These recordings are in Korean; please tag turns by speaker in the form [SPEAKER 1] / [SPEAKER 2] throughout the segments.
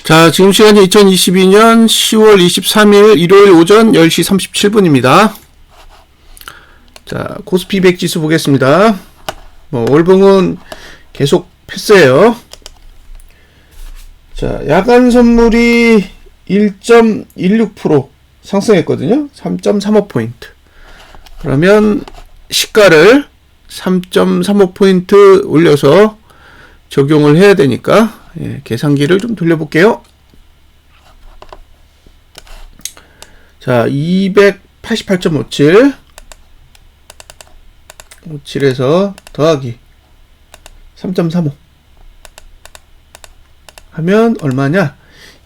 [SPEAKER 1] 자, 지금 시간이 2022년 10월 23일 일요일 오전 10시 37분입니다. 자, 코스피 100 지수 보겠습니다. 월봉은 계속 패스예요. 자, 야간 선물이 1.16% 상승했거든요. 3.35포인트. 그러면 시가를 3.35포인트 올려서 적용을 해야 되니까 계산기를 좀 돌려볼게요. 자, 288.57 57에서 더하기 3.35 하면 얼마냐?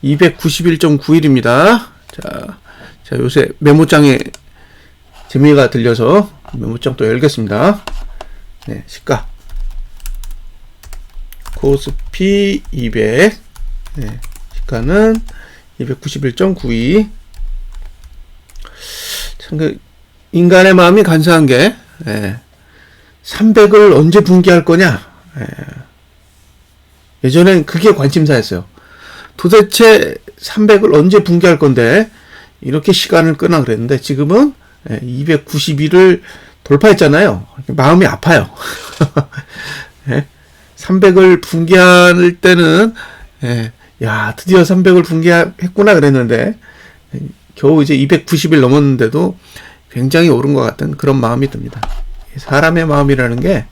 [SPEAKER 1] 291.91입니다. 자, 요새 메모장에 재미가 들려서 메모장 또 열겠습니다. 네, 시가 코스피 200 시가는 291.92. 참 인간의 마음이 간사한 게 300을 언제 붕괴할 거냐. 예전엔 그게 관심사였어요. 도대체 300을 언제 붕괴할 건데 이렇게 시간을 끄나 그랬는데 지금은 291을 돌파했잖아요. 마음이 아파요. 300을 붕괴할 때는 야, 드디어 300을 붕괴했구나 그랬는데 겨우 이제 290일 넘었는데도 굉장히 오른 것 같은 그런 마음이 듭니다. 사람의 마음이라는 게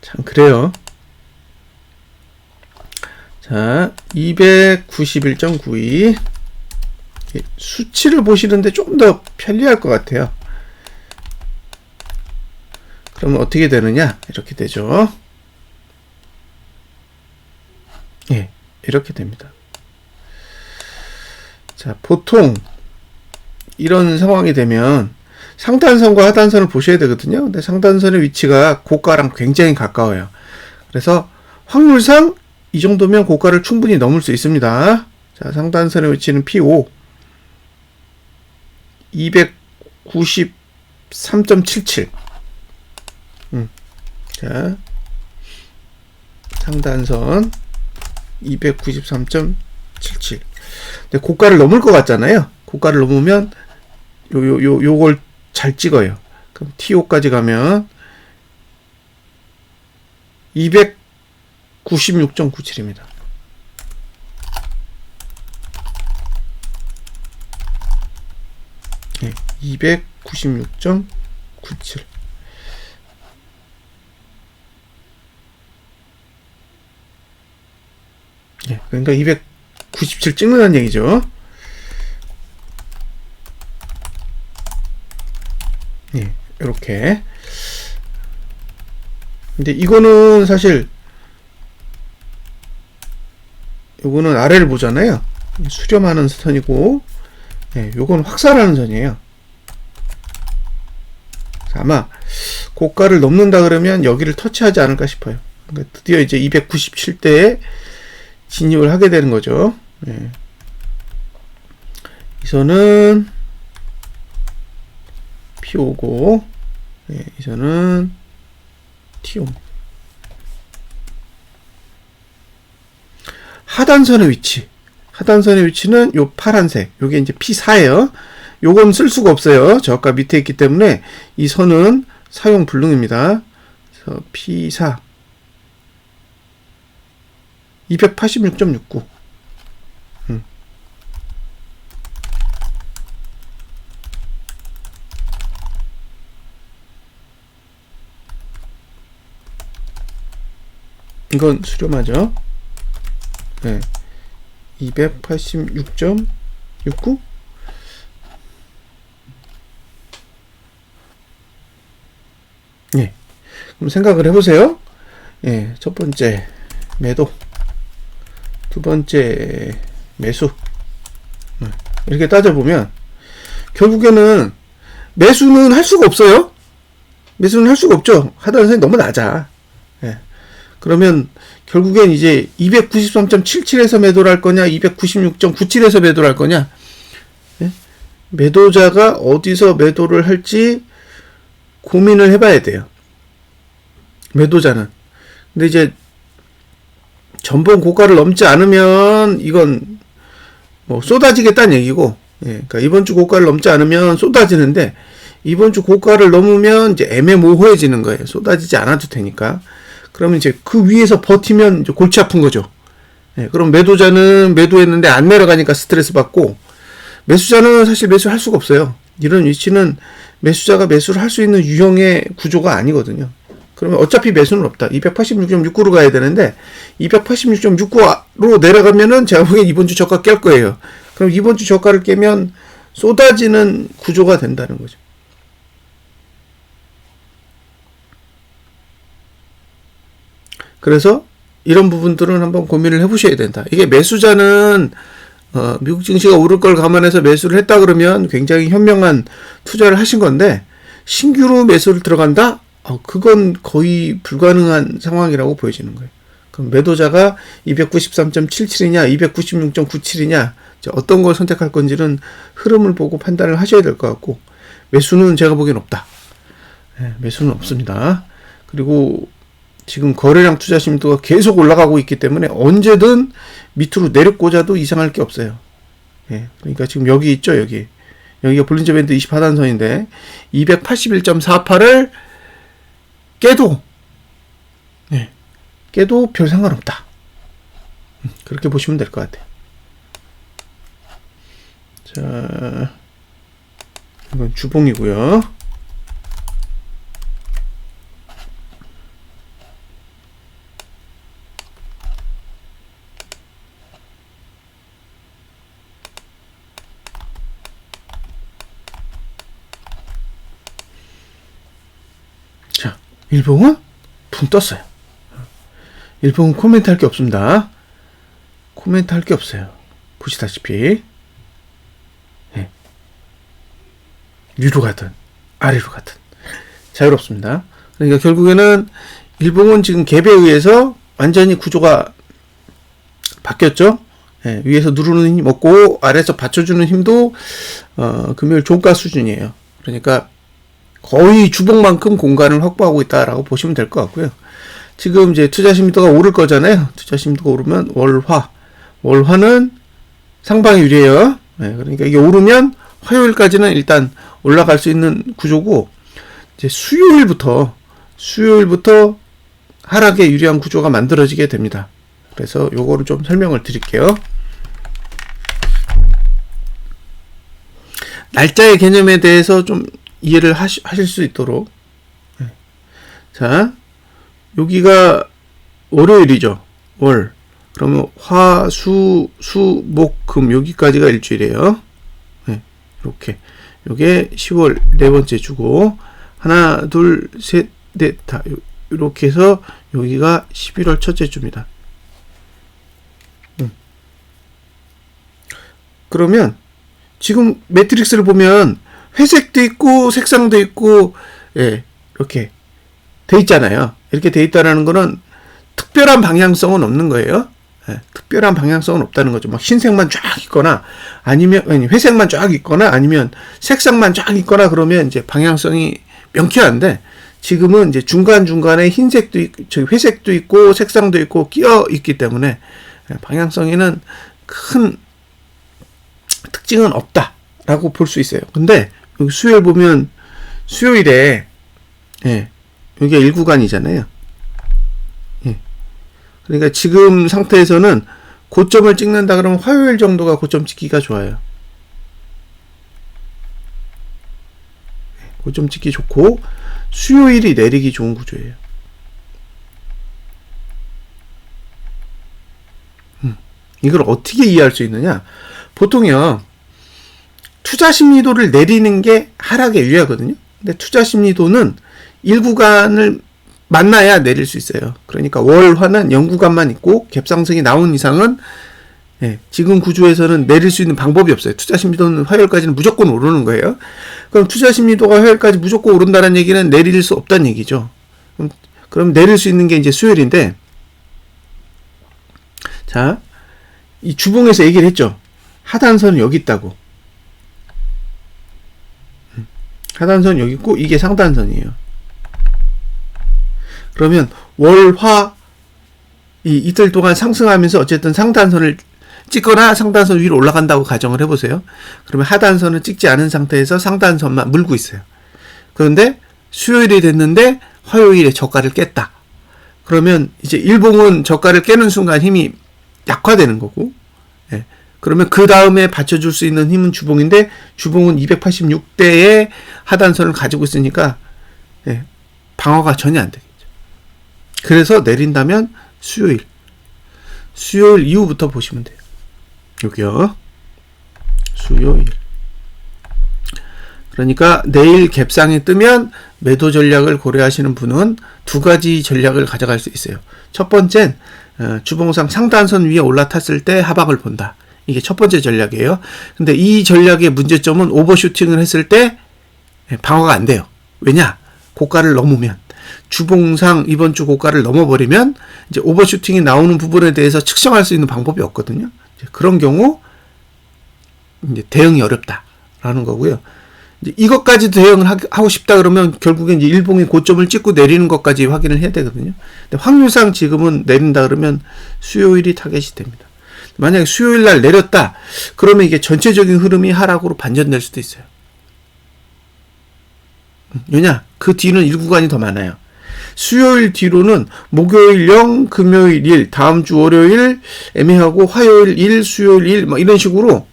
[SPEAKER 1] 참 그래요. 자, 291.92 수치를 보시는데 조금 더 편리할 것 같아요. 그러면 어떻게 되느냐? 이렇게 되죠. 예, 이렇게 됩니다. 자, 보통 이런 상황이 되면 상단선과 하단선을 보셔야 되거든요. 근데 상단선의 위치가 고가랑 굉장히 가까워요. 그래서 확률상 이 정도면 고가를 충분히 넘을 수 있습니다. 자, 상단선의 위치는 P5 293.77. 자, 상단선 293.77. 근데 고가를 넘을 것 같잖아요. 고가를 넘으면 요걸 잘 찍어요. 그럼 T5까지 가면 296.97입니다. 네, 296.97. 네, 그러니까 297 찍는다는 얘기죠. 네, 이렇게. 근데 이거는 사실 요거는 아래를 보잖아요. 수렴하는 선이고, 네, 요건 확산하는 선이에요. 아마 고가를 넘는다 그러면 여기를 터치하지 않을까 싶어요. 그러니까 드디어 이제 297대에 진입을 하게 되는 거죠. 네. 이 선은 P5고, 네, 이 선은 T5. 하단선의 위치. 하단선의 위치는 요 파란색. 요게 이제 P4예요. 요건 쓸 수가 없어요. 저가 밑에 있기 때문에 이 선은 사용 불능입니다. 그래서 P4 286.69. 이건 수렴하죠. 네. 286.69. 네. 그럼 생각을 해보세요. 예, 첫 번째 매도, 두 번째 매수. 이렇게 따져보면 결국에는 매수는 할 수가 없어요. 매수는 할 수가 없죠. 하단선이 너무 낮아. 예. 그러면 결국엔 이제 293.77에서 매도를 할 거냐, 296.97에서 매도를 할 거냐. 예? 매도자가 어디서 매도를 할지 고민을 해봐야 돼요. 매도자는. 근데 이제 전번 고가를 넘지 않으면 이건 뭐 쏟아지겠다는 얘기고, 예, 그러니까 이번 주 고가를 넘지 않으면 쏟아지는데 이번 주 고가를 넘으면 이제 애매모호해지는 거예요. 쏟아지지 않아도 되니까. 그러면 이제 그 위에서 버티면 이제 골치 아픈 거죠. 예, 그럼 매도자는 매도했는데 안 내려가니까 스트레스 받고, 매수자는 사실 매수할 수가 없어요. 이런 위치는 매수자가 매수를 할 수 있는 유형의 구조가 아니거든요. 그러면 어차피 매수는 없다. 286.69로 가야 되는데 286.69로 내려가면은 제가 보기엔 이번 주 저가 깰 거예요. 그럼 이번 주 저가를 깨면 쏟아지는 구조가 된다는 거죠. 그래서 이런 부분들은 한번 고민을 해보셔야 된다. 이게 매수자는 미국 증시가 오를 걸 감안해서 매수를 했다 그러면 굉장히 현명한 투자를 하신 건데, 신규로 매수를 들어간다? 그건 거의 불가능한 상황이라고 보여지는 거예요. 그럼 매도자가 293.77이냐 296.97이냐 어떤 걸 선택할 건지는 흐름을 보고 판단을 하셔야 될 것 같고, 매수는 제가 보기엔 없다. 네, 매수는 없습니다. 그리고 지금 거래량 투자 심도가 계속 올라가고 있기 때문에 언제든 밑으로 내려꽂아도 이상할 게 없어요. 예, 그러니까 지금 여기 있죠, 여기가 볼린저 밴드 20하단선인데 281.48을 깨도, 예, 깨도 별 상관없다. 그렇게 보시면 될 것 같아요. 자, 이건 주봉이고요. 자, 일봉은 붕 떴어요. 일봉은 코멘트 할 게 없습니다. 코멘트 할 게 없어요. 보시다시피. 네. 위로 가든 아래로 가든 자유롭습니다. 그러니까 결국에는 일봉은 지금 갭에 의해서 완전히 구조가 바뀌었죠. 네. 위에서 누르는 힘 없고 아래에서 받쳐주는 힘도 금요일 종가 수준이에요. 그러니까 거의 주봉만큼 공간을 확보하고 있다라고 보시면 될 것 같고요. 지금 이제 투자 심도가 오를 거잖아요. 투자 심도가 오르면 월화는 상방이 유리해요. 네, 그러니까 이게 오르면 화요일까지는 일단 올라갈 수 있는 구조고, 이제 수요일부터 하락에 유리한 구조가 만들어지게 됩니다. 그래서 요거를 좀 설명을 드릴게요. 날짜의 개념에 대해서 좀 이해를 하실 수 있도록. 네. 자, 여기가 월요일이죠. 월. 그러면 화, 수, 목, 금 여기까지가 일주일이에요. 네, 이렇게. 요게 10월 네 번째 주고, 하나, 둘, 셋, 넷, 다 이렇게 해서 여기가 11월 첫째 주입니다. 그러면 지금 매트릭스를 보면 회색도 있고 색상도 있고, 예, 이렇게 돼 있잖아요. 이렇게 돼 있다라는 거는 특별한 방향성은 없는 거예요. 예, 특별한 방향성은 없다는 거죠. 막 흰색만 쫙 있거나 아니면 회색만 쫙 있거나 아니면 색상만 쫙 있거나 그러면 이제 방향성이 명쾌한데, 지금은 이제 중간중간에 흰색도 회색도 있고 색상도 있고 끼어 있기 때문에 방향성에는 큰 특징은 없다라고 볼 수 있어요. 근데 여기 수요일 보면 수요일에, 예, 여기가 1구간이잖아요. 예. 그러니까 지금 상태에서는 고점을 찍는다 그러면 화요일 정도가 고점 찍기가 좋아요. 고점 찍기 좋고 수요일이 내리기 좋은 구조예요. 이걸 어떻게 이해할 수 있느냐? 보통요, 투자 심리도를 내리는 게 하락에 유리하거든요. 근데 투자 심리도는 1구간을 만나야 내릴 수 있어요. 그러니까 월화는 0구간만 있고 갭상승이 나온 이상은, 예, 지금 구조에서는 내릴 수 있는 방법이 없어요. 투자 심리도는 화요일까지는 무조건 오르는 거예요. 그럼 투자 심리도가 화요일까지 무조건 오른다는 얘기는 내릴 수 없다는 얘기죠. 그럼 내릴 수 있는 게 이제 수요일인데, 자, 이 주봉에서 얘기를 했죠. 하단선은 여기 있다고. 하단선 여기 있고 이게 상단선이에요. 그러면 월화 이틀 동안 상승하면서 어쨌든 상단선을 찍거나 상단선 위로 올라간다고 가정을 해보세요. 그러면 하단선을 찍지 않은 상태에서 상단선만 물고 있어요. 그런데 수요일이 됐는데 화요일에 저가를 깼다. 그러면 이제 일봉은 저가를 깨는 순간 힘이 약화되는 거고, 예. 그러면 그 다음에 받쳐줄 수 있는 힘은 주봉인데, 주봉은 286대의 하단선을 가지고 있으니까, 예. 방어가 전혀 안 되겠죠. 그래서 내린다면 수요일 이후부터 보시면 돼요. 여기요. 수요일. 그러니까 내일 갭상이 뜨면 매도 전략을 고려하시는 분은 두 가지 전략을 가져갈 수 있어요. 첫 번째는 주봉상 상단선 위에 올라탔을 때 하방을 본다. 이게 첫 번째 전략이에요. 근데 이 전략의 문제점은 오버슈팅을 했을 때 방어가 안 돼요. 왜냐? 고가를 넘으면, 주봉상 이번 주 고가를 넘어버리면 이제 오버슈팅이 나오는 부분에 대해서 측정할 수 있는 방법이 없거든요. 그런 경우 이제 대응이 어렵다라는 거고요. 이제 이것까지 대응을 하고 싶다 그러면 결국엔 이제 일봉이 고점을 찍고 내리는 것까지 확인을 해야 되거든요. 근데 확률상 지금은 내린다 그러면 수요일이 타겟이 됩니다. 만약에 수요일 날 내렸다 그러면 이게 전체적인 흐름이 하락으로 반전될 수도 있어요. 왜냐? 그 뒤는 일구간이 더 많아요. 수요일 뒤로는 목요일 0, 금요일 1, 다음 주 월요일 애매하고 화요일 1, 수요일 1, 막 이런 식으로,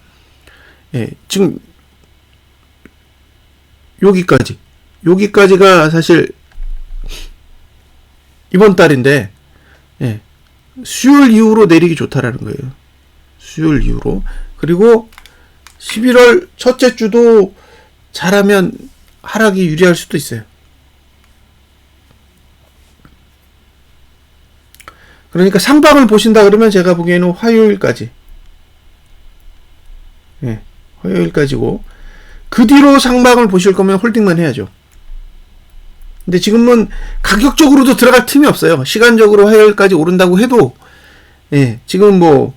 [SPEAKER 1] 예, 지금 여기까지가 사실 이번 달인데, 예, 수요일 이후로 내리기 좋다라는 거예요. 수요일 이후로. 그리고 11월 첫째 주도 잘하면 하락이 유리할 수도 있어요. 그러니까 상방을 보신다 그러면 제가 보기에는 화요일까지, 예, 화요일까지고, 그 뒤로 상방을 보실 거면 홀딩만 해야죠. 근데 지금은 가격적으로도 들어갈 틈이 없어요. 시간적으로 화요일까지 오른다고 해도, 예, 지금 뭐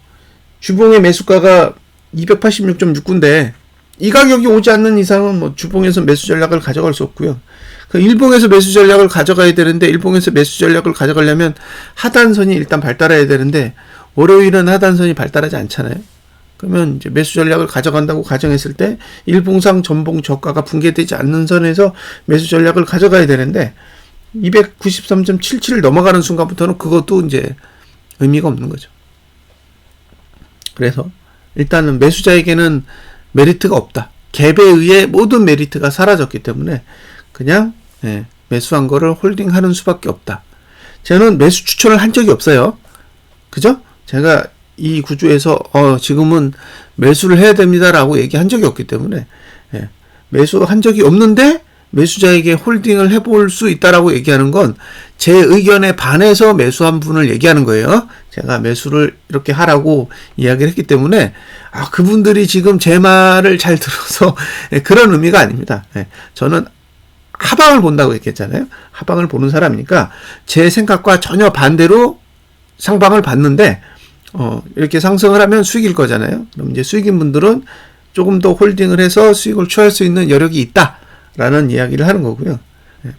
[SPEAKER 1] 주봉의 매수가가 286.69인데 이 가격이 오지 않는 이상은 뭐 주봉에서 매수 전략을 가져갈 수 없고요. 그 일봉에서 매수 전략을 가져가야 되는데, 일봉에서 매수 전략을 가져가려면 하단선이 일단 발달해야 되는데 월요일은 하단선이 발달하지 않잖아요. 그러면 이제 매수 전략을 가져간다고 가정했을 때 일봉상 전봉 저가가 붕괴되지 않는 선에서 매수 전략을 가져가야 되는데 293.77을 넘어가는 순간부터는 그것도 이제 의미가 없는 거죠. 그래서 일단은 매수자에게는 메리트가 없다. 갭에 의해 모든 메리트가 사라졌기 때문에 그냥, 예, 매수한 거를 홀딩하는 수밖에 없다. 저는 매수 추천을 한 적이 없어요. 그죠? 제가 이 구조에서 지금은 매수를 해야 됩니다라고 얘기한 적이 없기 때문에, 예, 매수한 적이 없는데 매수자에게 홀딩을 해볼 수 있다라고 얘기하는 건 제 의견에 반해서 매수한 분을 얘기하는 거예요. 제가 매수를 이렇게 하라고 이야기를 했기 때문에 그분들이 지금 제 말을 잘 들어서 그런 의미가 아닙니다. 저는 하방을 본다고 얘기했잖아요. 하방을 보는 사람이니까 제 생각과 전혀 반대로 상방을 봤는데 이렇게 상승을 하면 수익일 거잖아요. 그럼 이제 수익인 분들은 조금 더 홀딩을 해서 수익을 취할 수 있는 여력이 있다라는 이야기를 하는 거고요.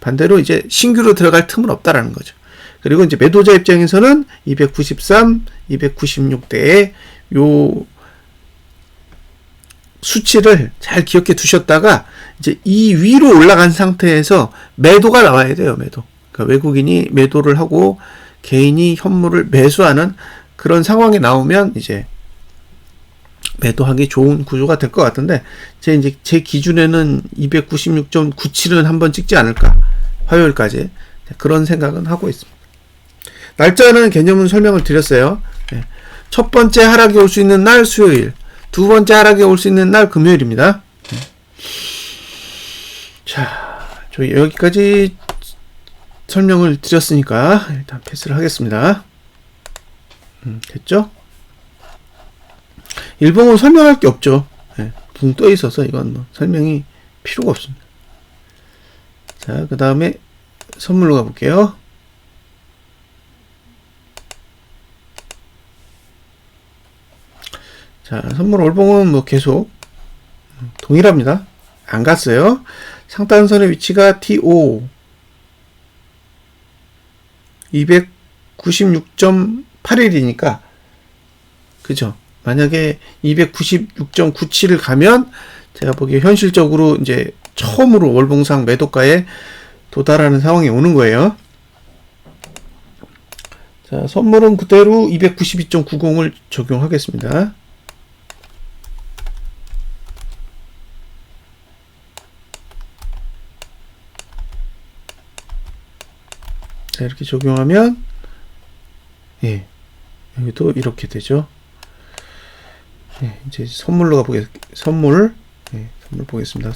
[SPEAKER 1] 반대로 이제 신규로 들어갈 틈은 없다라는 거죠. 그리고 이제 매도자 입장에서는 293, 296대의 요 수치를 잘 기억해 두셨다가 이제 이 위로 올라간 상태에서 매도가 나와야 돼요. 매도. 그러니까 외국인이 매도를 하고 개인이 현물을 매수하는 그런 상황이 나오면 이제 매도하기 좋은 구조가 될 것 같은데, 제 기준에는 296.97은 한번 찍지 않을까, 화요일까지 그런 생각은 하고 있습니다. 날짜는 개념은 설명을 드렸어요. 첫 번째 하락이 올 수 있는 날 수요일, 두 번째 하락이 올 수 있는 날 금요일입니다. 자, 저희 여기까지 설명을 드렸으니까 일단 패스를 하겠습니다. 됐죠? 일봉은 설명할 게 없죠. 붕 떠 있어서 이건 뭐 설명이 필요가 없습니다. 자, 그 다음에 선물로 가볼게요. 자, 선물 올봉은 뭐 계속 동일합니다. 안 갔어요. 상단선의 위치가 T5 296.8 8일이니까 그죠? 만약에 296.97을 가면 제가 보기에 현실적으로 이제 처음으로 월봉상 매도가에 도달하는 상황이 오는 거예요. 자, 선물은 그대로 292.90을 적용하겠습니다. 자, 이렇게 적용하면 예, 여기도 이렇게 되죠. 예, 이제 선물로 가보겠습니다. 선물 보겠습니다.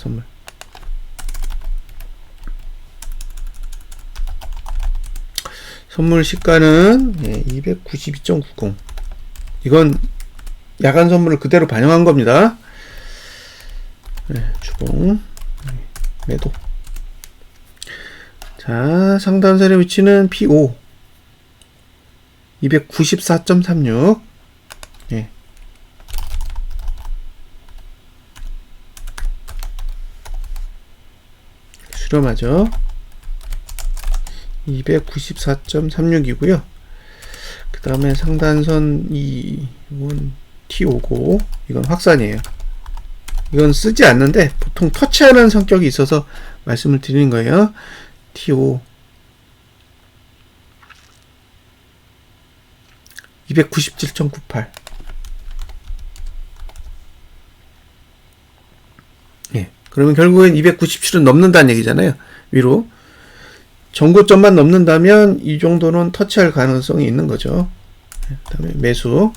[SPEAKER 1] 선물 시가는 292.90. 이건 야간 선물을 그대로 반영한 겁니다. 주봉 매도. 자, 상단선의 위치는 P5 294.36. 예. 수렴하죠. 294.36이고요. 그 다음에 상단선 이건 T5고 이건 확산이에요. 이건 쓰지 않는데 보통 터치하는 성격이 있어서 말씀을 드리는 거예요. T5 297.98. 예. 그러면 결국엔 297은 넘는다는 얘기잖아요. 위로. 전고점만 넘는다면 이 정도는 터치할 가능성이 있는 거죠. 그 다음에 매수.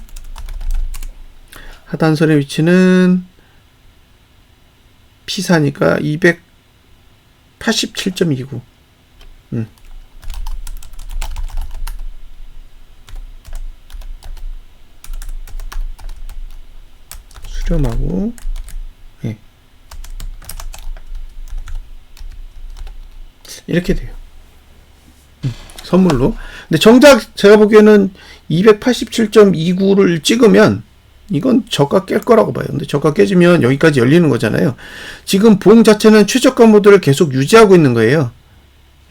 [SPEAKER 1] 하단선의 위치는 P4니까 287.29. 수렴하고, 예. 이렇게 돼요. 선물로. 근데 정작 제가 보기에는 287.29를 찍으면 이건 저가 깰 거라고 봐요. 근데 저가 깨지면 여기까지 열리는 거잖아요. 지금 봉 자체는 최저가 모드를 계속 유지하고 있는 거예요.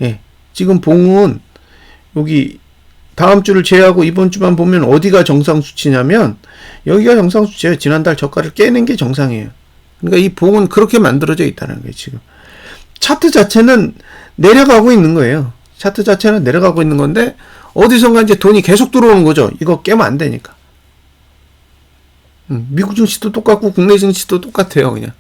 [SPEAKER 1] 예. 지금 봉은 여기 다음 주를 제외하고 이번 주만 보면 어디가 정상 수치냐면 여기가 정상 수치예요. 지난달 저가를 깨는 게 정상이에요. 그러니까 이 봉은 그렇게 만들어져 있다는 거예요. 지금 차트 자체는 내려가고 있는 거예요. 차트 자체는 내려가고 있는 건데 어디선가 이제 돈이 계속 들어오는 거죠. 이거 깨면 안 되니까. 미국 증시도 똑같고 국내 증시도 똑같아요. 그냥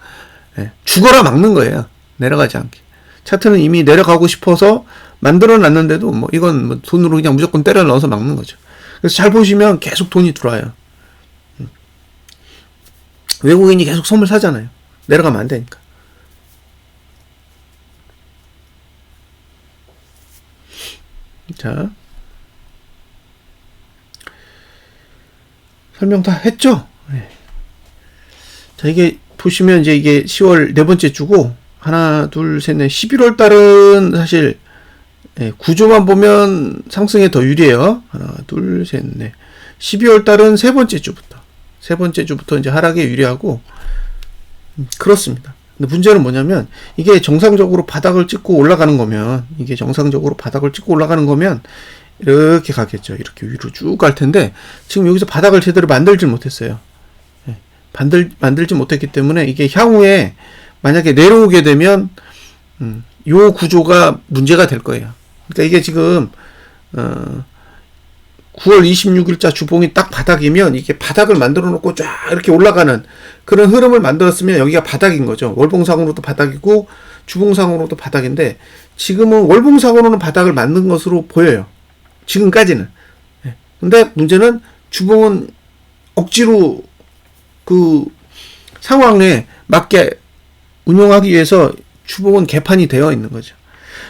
[SPEAKER 1] 죽어라 막는 거예요. 내려가지 않게. 차트는 이미 내려가고 싶어서 만들어 놨는데도 뭐 이건 뭐 돈으로 그냥 무조건 때려 넣어서 막는 거죠. 그래서 잘 보시면 계속 돈이 들어와요. 외국인이 계속 선물 사잖아요. 내려가면 안 되니까. 자, 설명 다 했죠? 네. 자, 이게 보시면 이제 이게 10월 네 번째 주고 하나, 둘, 셋, 넷 11월 달은 사실 구조만 보면 상승에 더 유리해요. 하나, 둘, 셋, 넷 12월 달은 세 번째 주부터 이제 하락에 유리하고 그렇습니다. 근데 문제는 뭐냐면 이게 정상적으로 바닥을 찍고 올라가는 거면 이렇게 가겠죠. 이렇게 위로 쭉 갈 텐데 지금 여기서 바닥을 제대로 만들지 못했어요. 만들지 못했기 때문에 이게 향후에 만약에 내려오게 되면 요 구조가 문제가 될 거예요. 그러니까 이게 지금 9월 26일자 주봉이 딱 바닥이면 이게 바닥을 만들어 놓고 쫙 이렇게 올라가는 그런 흐름을 만들었으면 여기가 바닥인 거죠. 월봉상으로도 바닥이고 주봉상으로도 바닥인데 지금은 월봉상으로는 바닥을 만든 것으로 보여요. 지금까지는. 근데 문제는 주봉은 억지로 그 상황에 맞게 운영하기 위해서 주봉은 개판이 되어 있는 거죠.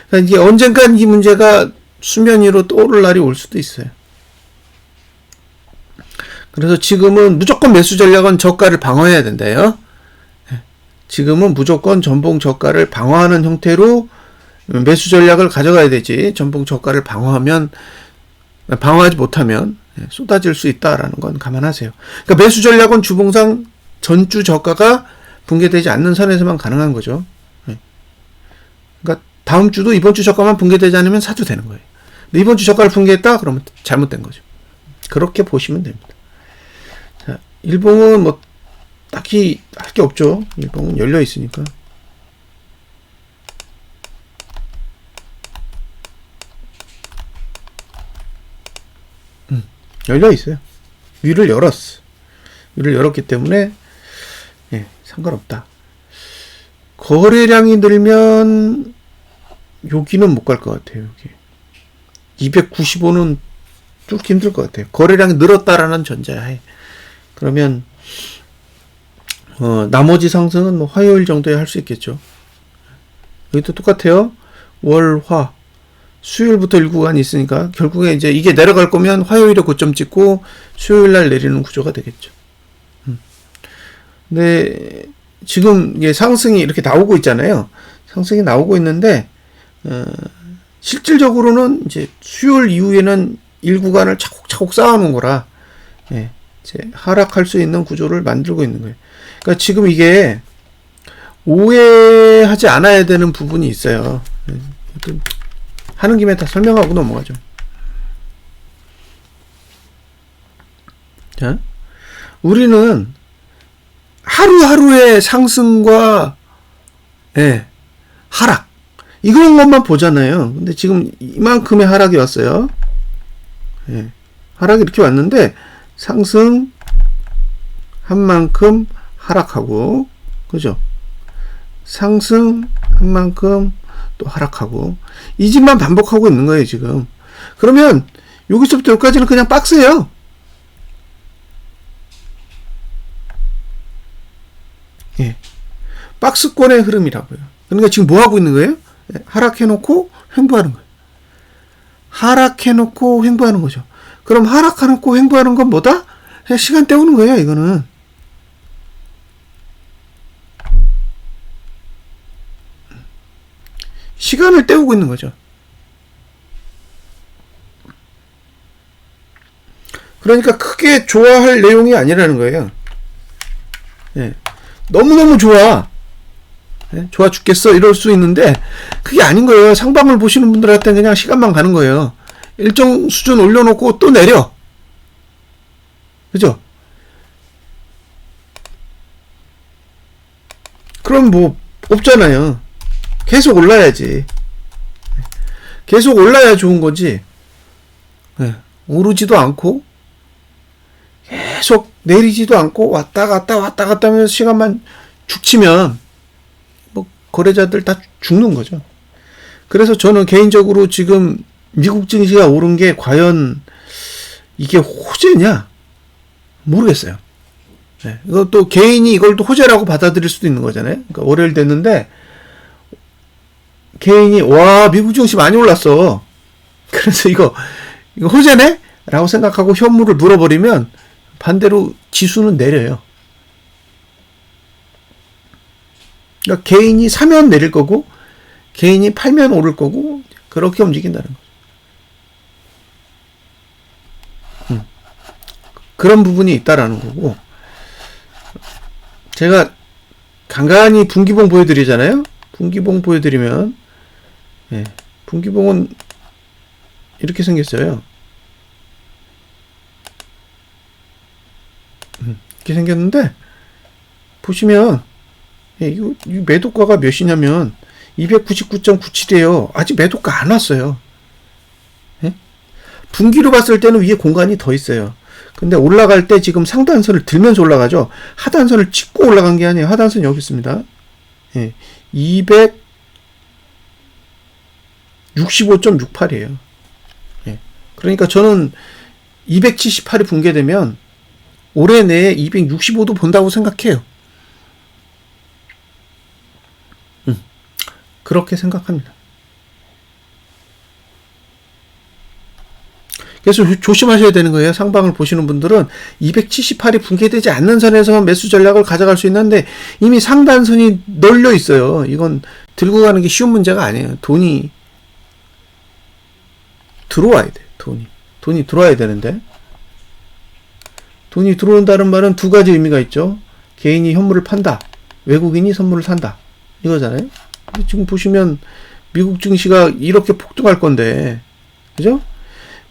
[SPEAKER 1] 그러니까 이게 언젠간 이 문제가 수면 위로 떠오를 날이 올 수도 있어요. 그래서 지금은 무조건 매수 전략은 저가를 방어해야 된다요. 지금은 무조건 전봉 저가를 방어하는 형태로 매수 전략을 가져가야 되지. 전봉 저가를 방어하지 못하면 쏟아질 수 있다라는 건 감안하세요. 그러니까 매수 전략은 주봉상 전주 저가가 붕괴되지 않는 선에서만 가능한 거죠. 그러니까 다음 주도 이번 주 저가만 붕괴되지 않으면 사도 되는 거예요. 근데 이번 주 저가를 붕괴했다? 그러면 잘못된 거죠. 그렇게 보시면 됩니다. 자, 일봉은 뭐 딱히 할 게 없죠. 일봉은 열려 있으니까. 열려 있어요. 위를 열었어. 위를 열었기 때문에 예, 상관없다. 거래량이 늘면 여기는 못 갈 것 같아요. 여기 295는 뚫기 힘들 것 같아요. 거래량이 늘었다라는 전제하에. 그러면 나머지 상승은 뭐 화요일 정도에 할 수 있겠죠. 여기도 똑같아요. 월, 화, 수요일부터 일구간이 있으니까 결국에 이제 이게 내려갈 거면 화요일에 고점 찍고 수요일 날 내리는 구조가 되겠죠. 근데 지금 이게 상승이 이렇게 나오고 있잖아요. 상승이 나오고 있는데 실질적으로는 이제 수요일 이후에는 일구간을 차곡차곡 쌓아놓은 거라 예, 이제 하락할 수 있는 구조를 만들고 있는 거예요. 그러니까 지금 이게 오해하지 않아야 되는 부분이 있어요. 하는 김에 다 설명하고 넘어가죠. 자, 우리는 하루하루의 상승과 예, 하락 이런 것만 보잖아요. 근데 지금 이만큼의 하락이 왔어요. 예, 하락이 이렇게 왔는데 상승 한 만큼 하락하고 그죠? 상승 한 만큼 또 하락하고 이 집만 반복하고 있는 거예요 지금. 그러면 여기서부터 여기까지는 그냥 박스예요. 예, 박스권의 흐름이라고요. 그러니까 지금 뭐 하고 있는 거예요? 하락해놓고 횡보하는 거예요. 하락해놓고 횡보하는 거죠. 그럼 하락해놓고 횡보하는 건 뭐다? 그냥 시간 때우는 거예요 이거는. 시간을 때우고 있는 거죠. 그러니까 크게 좋아할 내용이 아니라는 거예요. 예. 너무너무 좋아. 예? 좋아 죽겠어. 이럴 수 있는데, 그게 아닌 거예요. 상방을 보시는 분들한테는 그냥 시간만 가는 거예요. 일정 수준 올려놓고 또 내려. 그죠? 그럼 뭐, 없잖아요. 계속 올라야지. 계속 올라야 좋은 거지. 예. 오르지도 않고, 계속 내리지도 않고 왔다 갔다 하면서 시간만 죽치면 뭐 거래자들 다 죽는 거죠. 그래서 저는 개인적으로 지금 미국 증시가 오른 게 과연 이게 호재냐 모르겠어요. 네. 이것도 개인이 이걸 또 호재라고 받아들일 수도 있는 거잖아요. 그러니까 월요일 됐는데 개인이 와 미국 증시 많이 올랐어. 그래서 이거 호재네? 라고 생각하고 현물을 물어버리면 반대로 지수는 내려요. 그러니까 개인이 사면 내릴 거고 개인이 팔면 오를 거고 그렇게 움직인다는 거죠. 그런 부분이 있다라는 거고 제가 간간히 분기봉 보여드리잖아요. 분기봉 보여드리면 예, 분기봉은 이렇게 생겼어요. 이렇게 생겼는데 보시면 예, 이 매도가가 몇이냐면 299.97이에요. 아직 매도가 안 왔어요. 예? 분기로 봤을 때는 위에 공간이 더 있어요. 근데 올라갈 때 지금 상단선을 들면서 올라가죠. 하단선을 찍고 올라간 게 아니에요. 하단선 여기 있습니다. 예, 265.68이에요. 예, 그러니까 저는 278이 붕괴되면 올해 내에 265도 본다고 생각해요. 그렇게 생각합니다. 그래서 조심하셔야 되는 거예요. 상방을 보시는 분들은 278이 붕괴되지 않는 선에서만 매수 전략을 가져갈 수 있는데 이미 상단선이 널려 있어요. 이건 들고 가는 게 쉬운 문제가 아니에요. 돈이 들어와야 돼. 돈이 들어와야 되는데 돈이 들어온다는 말은 두 가지 의미가 있죠. 개인이 현물을 판다. 외국인이 선물을 산다. 이거잖아요. 지금 보시면 미국 증시가 이렇게 폭등할 건데 그죠?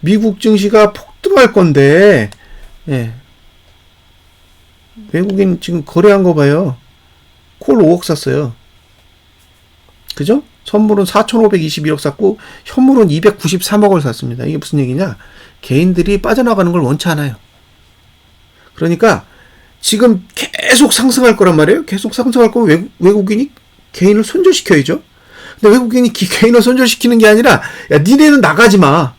[SPEAKER 1] 미국 증시가 급등할 건데, 예. 외국인 지금 거래한 거 봐요. 콜 5억 샀어요. 그죠? 선물은 4,521억 샀고, 현물은 293억을 샀습니다. 이게 무슨 얘기냐? 개인들이 빠져나가는 걸 원치 않아요. 그러니까, 지금 계속 상승할 거란 말이에요. 계속 상승할 거면 외국인이 개인을 손절시켜야죠. 근데 외국인이 개인을 손절시키는 게 아니라, 야, 니네는 나가지 마.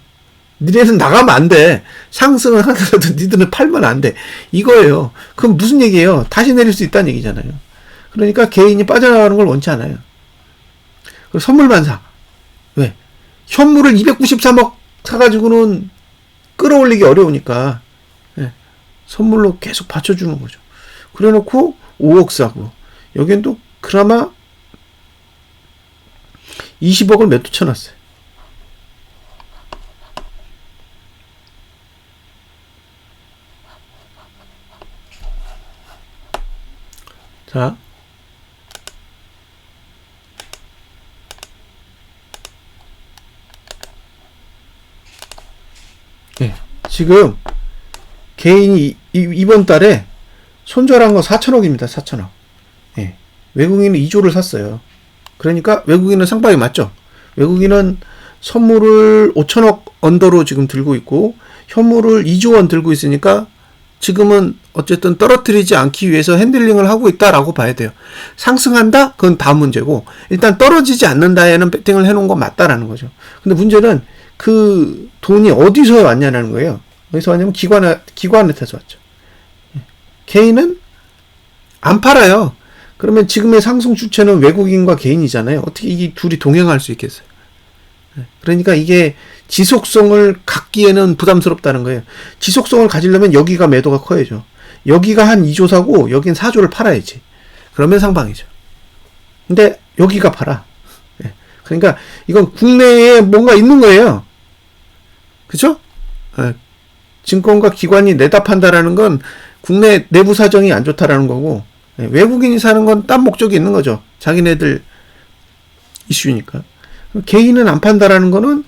[SPEAKER 1] 니네는 나가면 안 돼. 상승을 하더라도 니들은 팔면 안 돼. 이거예요. 그럼 무슨 얘기예요? 다시 내릴 수 있다는 얘기잖아요. 그러니까 개인이 빠져나가는 걸 원치 않아요. 그리고 선물만 사. 왜? 현물을 293억 사가지고는 끌어올리기 어려우니까, 예. 선물로 계속 받쳐주는 거죠. 그래 놓고 5억 사고, 여긴 또 그나마 20억을 매도 쳐놨어요. 자. 예. 지금 개인이 이번 달에 손절한 거 4천억입니다. 4천억. 예. 외국인은 2조를 샀어요. 그러니까 외국인은 상방이 맞죠. 외국인은 선물을 5천억 언더로 지금 들고 있고 현물을 2조 원 들고 있으니까 지금은 어쨌든 떨어뜨리지 않기 위해서 핸들링을 하고 있다라고 봐야 돼요. 상승한다? 그건 다음 문제고 일단 떨어지지 않는다에는 배팅을 해놓은 건 맞다라는 거죠. 근데 문제는 그 돈이 어디서 왔냐는 거예요. 어디서 왔냐면 기관한테서 왔죠. 개인은 안 팔아요. 그러면 지금의 상승 주체는 외국인과 개인이잖아요. 어떻게 이 둘이 동행할 수 있겠어요? 그러니까 이게 지속성을 갖기에는 부담스럽다는 거예요. 지속성을 가지려면 여기가 매도가 커야죠. 여기가 한 2조 사고 여긴 4조를 팔아야지. 그러면 상방이죠. 근데 여기가 팔아. 그러니까 이건 국내에 뭔가 있는 거예요. 그죠? 증권가 기관이 내다 판다라는 건 국내 내부 사정이 안 좋다라는 거고 외국인이 사는 건 딴 목적이 있는 거죠. 자기네들 이슈니까. 개인은 안 판다라는 거는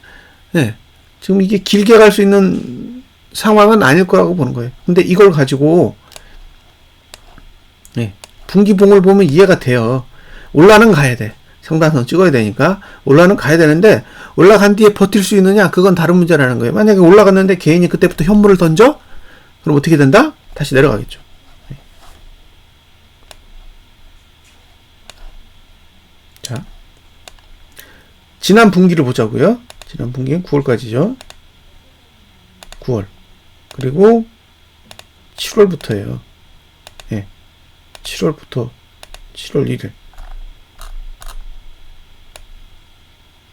[SPEAKER 1] 지금 이게 길게 갈 수 있는 상황은 아닐 거라고 보는 거예요. 근데 이걸 가지고 분기봉을 보면 이해가 돼요. 올라는 가야 돼. 상단선 찍어야 되니까 올라는 가야 되는데 올라간 뒤에 버틸 수 있느냐? 그건 다른 문제라는 거예요. 만약에 올라갔는데 개인이 그때부터 현물을 던져? 그럼 어떻게 된다? 다시 내려가겠죠. 자, 지난 분기를 보자고요. 지난 분기는 9월까지죠. 9월. 그리고 7월부터예요. 7월부터 7월 1일.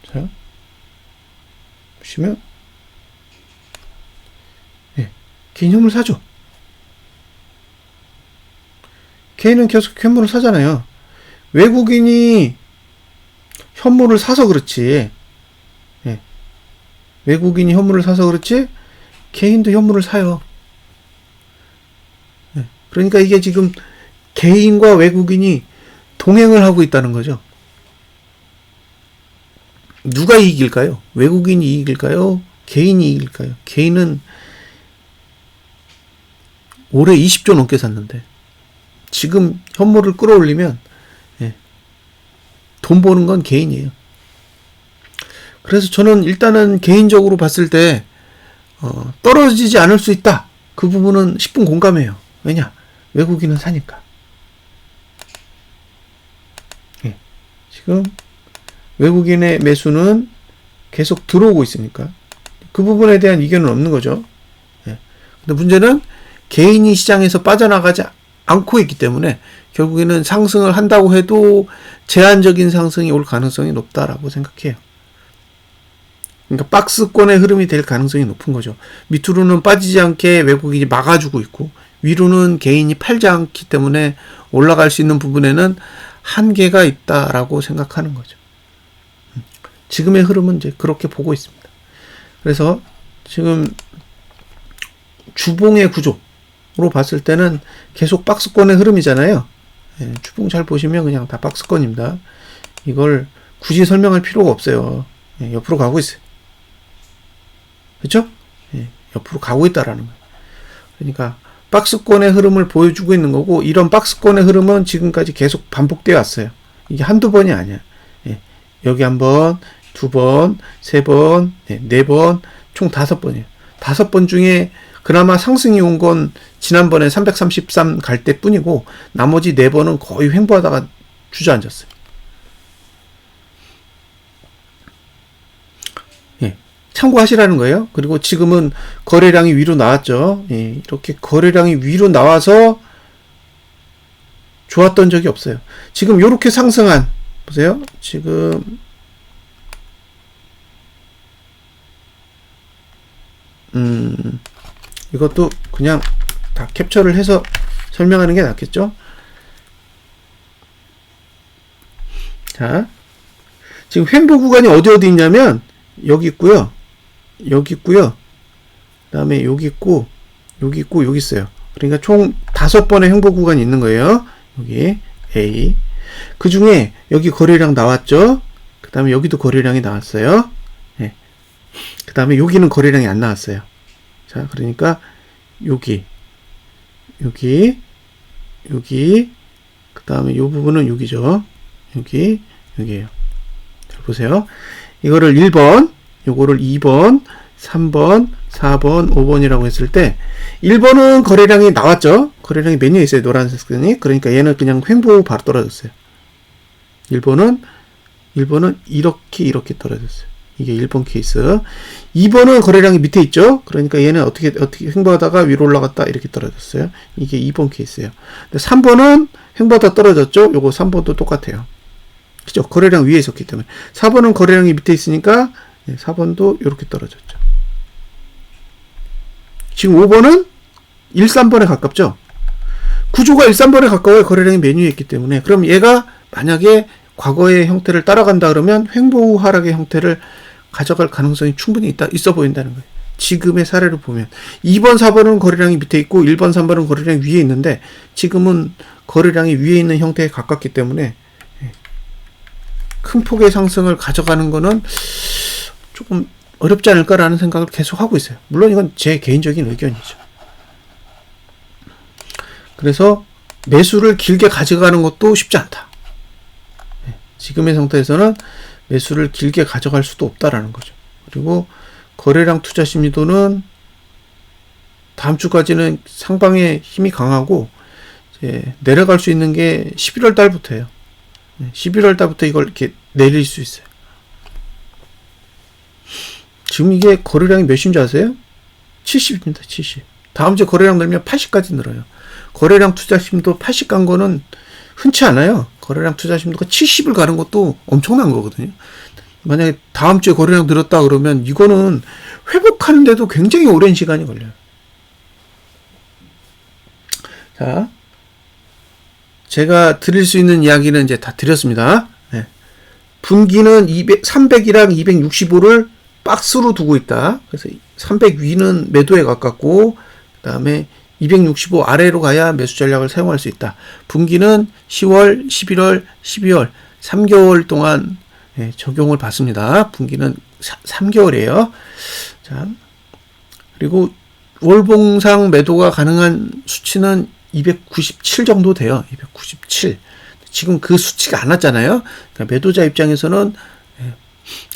[SPEAKER 1] 자, 보시면 개인 현물 사죠. 개인은 계속 현물을 사잖아요. 외국인이 현물을 사서 그렇지. 외국인이 현물을 사서 그렇지. 개인도 현물을 사요. 그러니까 이게 지금 개인과 외국인이 동행을 하고 있다는 거죠. 누가 이길까요? 외국인이 이길까요? 개인이 이길까요? 개인은 올해 20조 넘게 샀는데 지금 현물을 끌어올리면 돈 버는 건 개인이에요. 그래서 저는 일단은 개인적으로 봤을 때 떨어지지 않을 수 있다. 그 부분은 10분 공감해요. 왜냐? 외국인은 사니까. 지금 외국인의 매수는 계속 들어오고 있으니까 그 부분에 대한 이견은 없는 거죠. 근데 문제는 개인이 시장에서 빠져나가지 않고 있기 때문에 결국에는 상승을 한다고 해도 제한적인 상승이 올 가능성이 높다라고 생각해요. 그러니까 박스권의 흐름이 될 가능성이 높은 거죠. 밑으로는 빠지지 않게 외국인이 막아주고 있고 위로는 개인이 팔지 않기 때문에 올라갈 수 있는 부분에는 한계가 있다라고 생각하는 거죠. 지금의 흐름은 이제 그렇게 보고 있습니다. 그래서 지금 주봉의 구조로 봤을 때는 계속 박스권의 흐름이잖아요. 주봉 잘 보시면 그냥 다 박스권입니다. 이걸 굳이 설명할 필요가 없어요. 옆으로 가고 있어요. 그렇죠? 옆으로 가고 있다라는 거예요. 그러니까 박스권의 흐름을 보여주고 있는 거고, 이런 박스권의 흐름은 지금까지 계속 반복되어 왔어요. 이게 한두 번이 아니야. 예. 여기 한 번, 두 번, 세 번, 네 번, 총 5번이에요. 5번 중에 그나마 상승이 온 건 지난번에 333 갈 때 뿐이고, 나머지 4번은 거의 횡보하다가 주저앉았어요. 예, 참고하시라는 거예요. 그리고 지금은 거래량이 위로 나왔죠. 예, 이렇게 거래량이 위로 나와서 좋았던 적이 없어요. 지금 이렇게 상승한, 보세요. 지금 이것도 그냥 다 캡처를 해서 설명하는 게 낫겠죠? 자, 지금 횡보 구간이 어디 있냐면 여기 있고요. 여기 있고요. 그다음에 여기 있고 여기 있고 여기 있어요. 그러니까 총 5번의 횡보 구간이 있는 거예요. 여기 A. 그 중에 여기 거래량 나왔죠? 그다음에 여기도 거래량이 나왔어요. 네. 그다음에 여기는 거래량이 안 나왔어요. 자, 그러니까 여기 그다음에 이 부분은 여기죠. 여기에요. 자, 보세요. 이거를 1번, 요거를 2번, 3번, 4번, 5번이라고 했을 때 1번은 거래량이 나왔죠. 거래량이 메뉴에 있어요. 노란색 선이. 그러니까 얘는 그냥 횡보 바로 떨어졌어요. 1번은 이렇게 떨어졌어요. 이게 1번 케이스. 2번은 거래량이 밑에 있죠. 그러니까 얘는 어떻게 횡보하다가 위로 올라갔다 이렇게 떨어졌어요. 이게 2번 케이스예요. 근데 3번은 횡보하다 떨어졌죠. 요거 3번도 똑같아요. 그죠? 거래량 위에 있었기 때문에. 4번은 거래량이 밑에 있으니까 4번도 이렇게 떨어졌죠. 지금 5번은 1, 3번에 가깝죠. 구조가 1, 3번에 가까워요. 거래량이 메뉴에 있기 때문에. 그럼 얘가 만약에 과거의 형태를 따라간다 그러면 횡보 후 하락의 형태를 가져갈 가능성이 충분히 있어 보인다는 거예요. 지금의 사례를 보면 2번, 4번은 거래량이 밑에 있고 1번, 3번은 거래량이 위에 있는데 지금은 거래량이 위에 있는 형태에 가깝기 때문에 큰 폭의 상승을 가져가는 거는 조금 어렵지 않을까라는 생각을 계속 하고 있어요. 물론 이건 제 개인적인 의견이죠. 그래서 매수를 길게 가져가는 것도 쉽지 않다. 지금의 상태에서는 매수를 길게 가져갈 수도 없다라는 거죠. 그리고 거래량 투자 심리도는 다음 주까지는 상방의 힘이 강하고 이제 내려갈 수 있는 게 11월 달부터예요. 11월 달부터 이걸 이렇게 내릴 수 있어요. 지금 이게 거래량이 몇인지 아세요? 70입니다. 70. 다음 주에 거래량 늘면 80까지 늘어요. 거래량 투자 심도 80 간 거는 흔치 않아요. 거래량 투자 심도가 70을 가는 것도 엄청난 거거든요. 만약에 다음 주에 거래량 늘었다 그러면 이거는 회복하는데도 굉장히 오랜 시간이 걸려요. 자, 제가 드릴 수 있는 이야기는 이제 다 드렸습니다. 네. 분기는 300이랑 265를 박스로 두고 있다. 그래서 300 위는 매도에 가깝고, 그 다음에 265 아래로 가야 매수 전략을 사용할 수 있다. 분기는 10월, 11월, 12월 3개월 동안 적용을 받습니다. 분기는 3개월이에요. 자, 그리고 월봉상 매도가 가능한 수치는 297 정도 돼요. 297. 지금 그 수치가 안 왔잖아요. 그러니까 매도자 입장에서는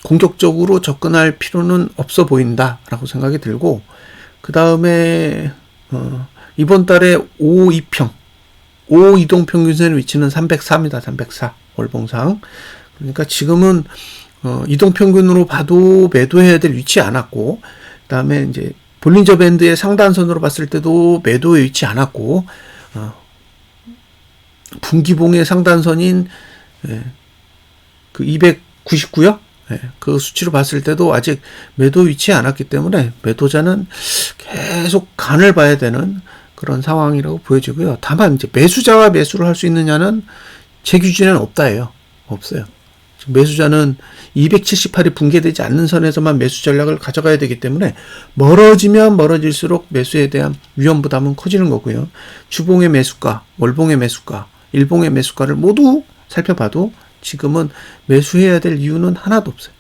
[SPEAKER 1] 공격적으로 접근할 필요는 없어 보인다라고 생각이 들고, 그 다음에 이번 달에 5이평 5 이동평균선의 위치는 304입니다. 304 월봉상. 그러니까 지금은 이동평균으로 봐도 매도해야 될 위치에 안 왔고, 그 다음에 이제 볼린저 밴드의 상단선으로 봤을 때도 매도에 위치 안 왔고, 분기봉의 상단선인 그 299요? 그 수치로 봤을 때도 아직 매도 위치에 안 왔기 때문에 매도자는 계속 간을 봐야 되는 그런 상황이라고 보여지고요. 다만 이제 매수자와 매수를 할 수 있느냐는 제 기준에는 없다예요. 없어요. 매수자는 278이 붕괴되지 않는 선에서만 매수 전략을 가져가야 되기 때문에 멀어지면 멀어질수록 매수에 대한 위험 부담은 커지는 거고요. 주봉의 매수가, 월봉의 매수가, 일봉의 매수가를 모두 살펴봐도 지금은 매수해야 될 이유는 하나도 없어요.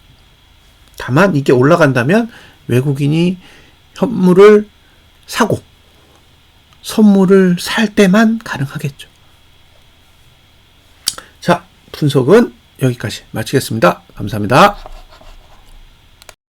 [SPEAKER 1] 다만 이게 올라간다면 외국인이 현물을 사고 선물을 살 때만 가능하겠죠. 자, 분석은 여기까지 마치겠습니다. 감사합니다.